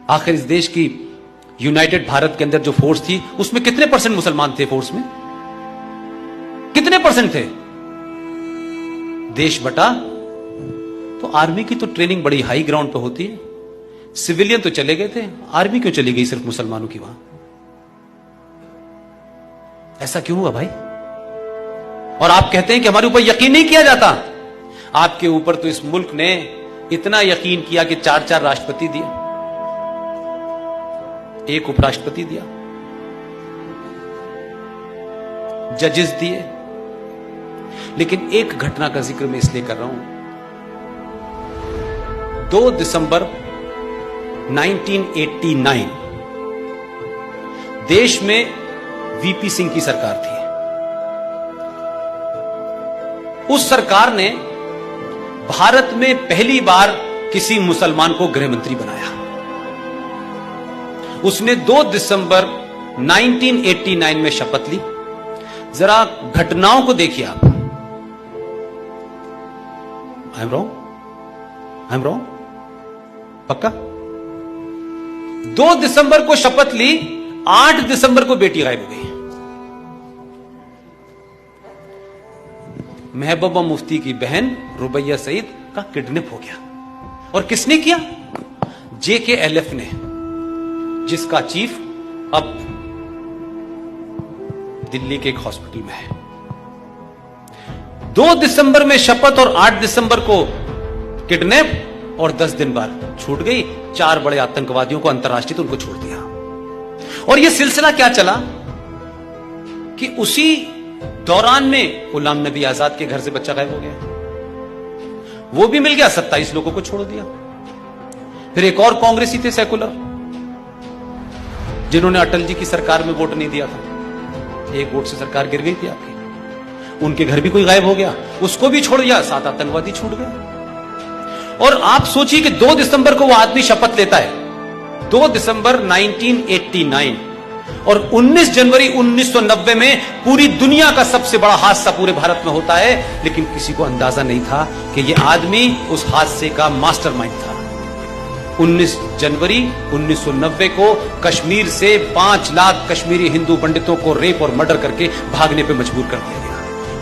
आखिर इस देश की यूनाइटेड भारत के अंदर जो फोर्स थी उसमें कितने परसेंट मुसलमान थे? फोर्स में कितने परसेंट थे? देश बटा तो आर्मी की तो ट्रेनिंग बड़ी हाई ग्राउंड पे होती है, सिविलियन तो चले गए थे, आर्मी क्यों चली गई सिर्फ मुसलमानों की वहां? ऐसा क्यों हुआ भाई? और आप कहते हैं कि हमारे ऊपर यकीन नहीं किया जाता। आपके ऊपर तो इस मुल्क ने इतना यकीन किया कि 4-4 राष्ट्रपति दिए, 1 उपराष्ट्रपति दिया, जजेस दिए। लेकिन एक घटना का जिक्र मैं इसलिए कर रहा हूं, 2 दिसंबर 1989 देश में वीपी सिंह की सरकार थी। उस सरकार ने भारत में पहली बार किसी मुसलमान को गृह मंत्री बनाया। उसने 2 दिसंबर 1989 में शपथ ली। जरा घटनाओं को देखिए आप। I am wrong? पक्का? 2 दिसंबर को शपथ ली, 8 दिसंबर को बेटी गायब हो गई। महबूबा मुफ्ती की बहन रुबैया सईद का किडनैप हो गया। और किसने किया? JKLF ने, जिसका चीफ अब दिल्ली के एक हॉस्पिटल में है। 2 दिसंबर में शपथ और 8 दिसंबर को किडनैप और 10 दिन बाद छूट गई। 4 बड़े आतंकवादियों को अंतर्राष्ट्रीय तो उनको छोड़ दिया। और यह सिलसिला क्या चला कि उसी दौरान में गुलाम नबी आजाद के घर से बच्चा गायब हो गया, वो भी मिल गया, 27 लोगों को छोड़ दिया। फिर एक और कांग्रेसी थे सेकुलर, जिन्होंने अटल जी की सरकार में वोट नहीं दिया था, 1 वोट से सरकार गिर गई थी आपकी। उनके घर भी कोई गायब हो गया, उसको भी छोड़ दिया, 7 आतंकवादी छूट गए। और आप सोचिए कि 2 दिसंबर को वो आदमी शपथ लेता है, 2 दिसंबर 1989, और 19 जनवरी 1990 में पूरी दुनिया का सबसे बड़ा हादसा पूरे भारत में होता है। लेकिन किसी को अंदाजा नहीं था कि यह आदमी उस हादसे का मास्टरमाइंड था। 19 जनवरी 1990 को कश्मीर से 5 लाख कश्मीरी हिंदू पंडितों को रेप और मर्डर करके भागने पे मजबूर कर दिया गया,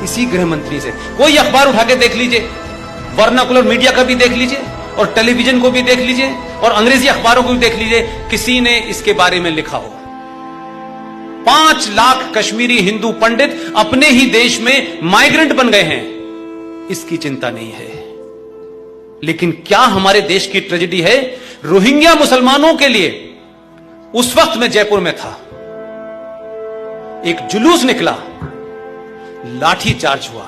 इसी गृह मंत्री से। कोई अखबार उठा के देख लीजिए, वर्नाकुलर मीडिया का भी देख लीजिए, और टेलीविजन को भी देख लीजिए, और अंग्रेजी अखबारों को भी देख लीजिए, किसी ने इसके बारे में लिखा हो। 5 लाख कश्मीरी हिंदू पंडित अपने ही देश में माइग्रेंट बन गए हैं, इसकी चिंता नहीं है। लेकिन क्या हमारे देश की ट्रेजेडी है? रोहिंग्या मुसलमानों के लिए उस वक्त मैं जयपुर में था, एक जुलूस निकला, लाठी चार्ज हुआ।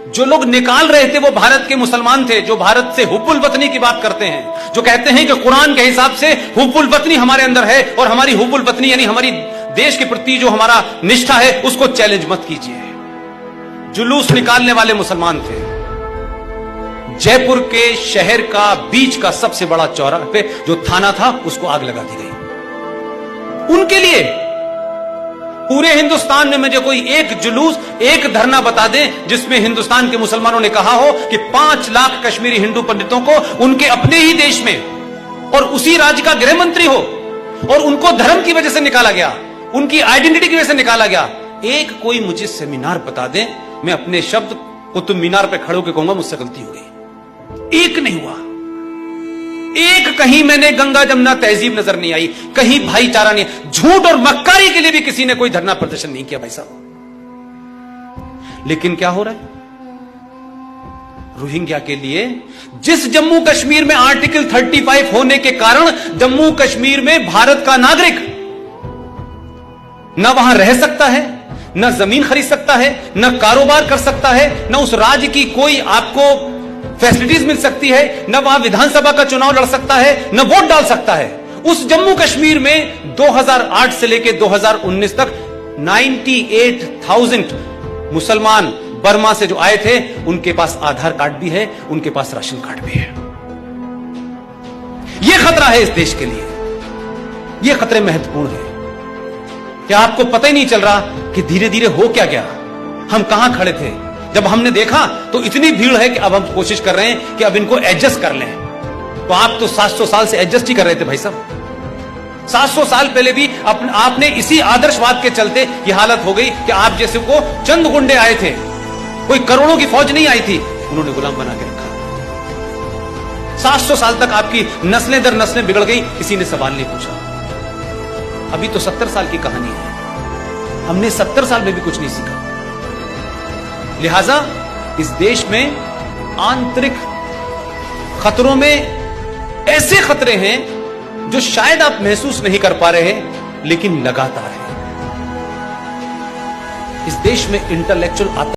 जो लोग निकाल रहे थे वो भारत के मुसलमान थे, जो भारत से हुब्बुल वतनी की बात करते हैं, जो कहते हैं कि कुरान के हिसाब से हुब्बुल वतनी हमारे अंदर है, और हमारी हुब्बुल वतनी यानी हमारी देश के प्रति जो हमारा निष्ठा है उसको चैलेंज मत कीजिए। जुलूस निकालने वाले मुसलमान थे। जयपुर के शहर का बीच का सबसे बड़ा चौराहे पे जो थाना था उसको आग लगा दी गई। उनके लिए पूरे हिंदुस्तान में मुझे कोई एक जुलूस, एक धरना बता दें जिसमें हिंदुस्तान के मुसलमानों ने कहा हो कि 5 लाख कश्मीरी हिंदू पंडितों को उनके अपने ही देश में और उसी राज्य का गृह मंत्री हो, और उनको धर्म की वजह से निकाला गया, उनकी आइडेंटिटी की वजह से निकाला गया। एक कोई मुझे सेमिनार बता दें, मैं अपने शब्द कुतुब मीनार पे खड़े होकर कहूंगा मुझसे गलती हो गई। एक नहीं हुआ, एक कहीं मैंने गंगा जमुना तहजीब नजर नहीं आई, कहीं भाईचारा नहीं, झूठ और मक्कारी के लिए भी किसी ने कोई धरना प्रदर्शन नहीं किया भाई साहब। लेकिन क्या हो रहा है रोहिंग्या के लिए? जिस जम्मू कश्मीर में आर्टिकल 35 होने के कारण जम्मू कश्मीर में भारत का नागरिक न वहां रह सकता है, न जमीन खरीद सकता है, न कारोबार कर सकता है, न उस राज्य की कोई आपको फैसिलिटीज मिल सकती है, न वहां विधानसभा का चुनाव लड़ सकता है, न वोट डाल सकता है। उस जम्मू कश्मीर में 2008 से लेकर 2019 तक 98,000 मुसलमान बर्मा से जो आए थे, उनके पास आधार कार्ड भी है, उनके पास राशन कार्ड भी है। यह खतरा है इस देश के लिए, यह खतरे महत्वपूर्ण है। क्या आपको पता ही नहीं चल रहा कि धीरे धीरे हो क्या गया? हम कहां खड़े थे जब हमने देखा तो इतनी भीड़ है कि अब हम कोशिश कर रहे हैं कि अब इनको एडजस्ट कर लें। तो आप तो 700 साल से एडजस्ट ही कर रहे थे भाई साहब। 700 साल पहले भी आपने इसी आदर्शवाद के चलते ये हालत हो गई कि आप जैसे को चंद गुंडे आए थे, कोई करोड़ों की फौज नहीं आई थी, उन्होंने गुलाम बना के रखा। 700 साल तक आपकी नस्लें दर नस्लें बिगड़ गई, किसी ने सवाल नहीं पूछा। अभी तो 70 साल की कहानी है, हमने 70 साल में भी कुछ नहीं सीखा। लिहाजा इस देश में आंतरिक खतरों में ऐसे खतरे हैं जो शायद आप महसूस नहीं कर पा रहे हैं, लेकिन लगातार है। इस देश में इंटेलेक्चुअल